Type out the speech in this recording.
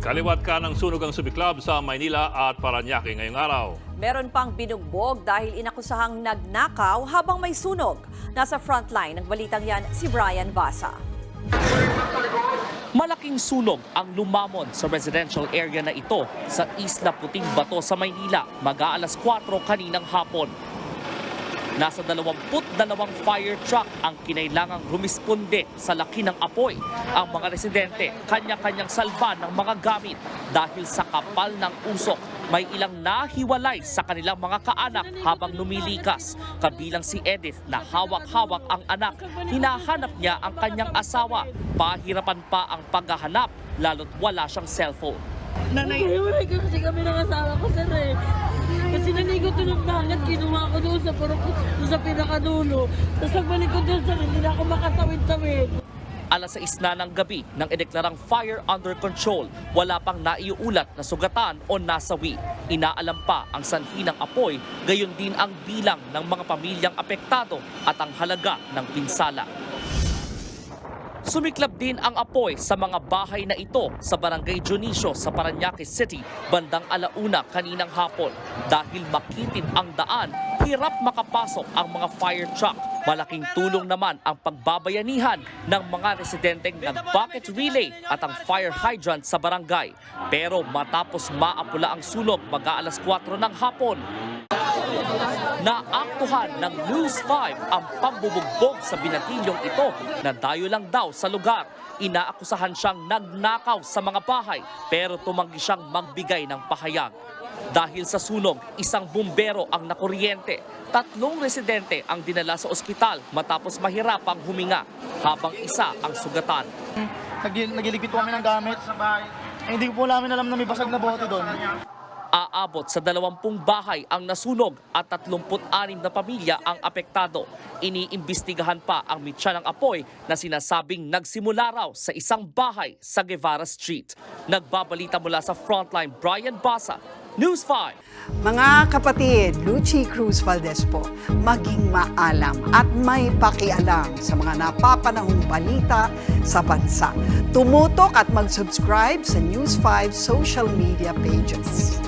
Kaliwat ka ng sunog ang sumiklab sa Maynila at Parañaque ngayong araw. Meron pang binugbog dahil inakusahang nagnakaw habang may sunog. Nasa frontline ng balitang yan si Brian Basa. Malaking sunog ang lumamon sa residential area na ito sa Isla Puting Bato sa Maynila mag-aalas 4 kaninang hapon. Nasa 22 fire truck ang kinailangang rumisponde sa laki ng apoy. Ang mga residente kanya-kanyang salba ng mga gamit dahil sa kapal ng usok. May ilang nahiwalay sa kanilang mga kaanak habang lumilikas. Kabilang si Edith na hawak-hawak ang anak. Hinahanap niya ang kanyang asawa. Pahirapan pa ang paghahanap lalo't wala siyang cellphone. Nanay ko kasi kami ng asawa ko, sir eh. Kasi nanigot ko ng dagat, kinuha ko doon sa purok, doon sa pinakadulo. Tapos pagbalik ko doon, sir, hindi na ako makatawid-tawid. Alas 6 na ng gabi nang ideklarang fire under control. Wala pang naiuulat na sugatan o nasawi. Inaalam pa ang sanhi ng apoy, gayon din ang bilang ng mga pamilyang apektado at ang halaga ng pinsala. Sumiklab din ang apoy sa mga bahay na ito sa Barangay Dionisio sa Parañaque City bandang alauna kaninang hapon. Dahil makitid ang daan, hirap makapasok ang mga fire truck. Malaking tulong naman ang pagbabayanihan ng mga residenteng nag-bucket relay at ang fire hydrant sa barangay. Pero matapos maapula ang sunog mag-aalas 4 ng hapon, naaktuhan ng News 5 ang pambubugbog sa binatilyong ito na dayo lang daw sa lugar. Inaakusahan siyang nagnakaw sa mga bahay pero tumanggi siyang magbigay ng pahayag. Dahil sa sunog, isang bumbero ang nakuryente. 3 residente ang dinala sa ospital matapos mahirapang huminga habang isa ang sugatan. Nagiligpit po kami ng gamit. Hindi ko po namin alam na may basag na bote doon. Aabot sa 20 bahay ang nasunog at 36 na pamilya ang apektado. Iniimbestigahan pa ang mitya ng apoy na sinasabing nagsimula raw sa isang bahay sa Guevara Street. Nagbabalita mula sa Frontline, Brian Basa, News 5. Mga kapatid, Lucy Cruz Valdez po, maging maalam at may pakialam sa mga napapanahong balita sa bansa. Tumutok at mag-subscribe sa News 5 social media pages.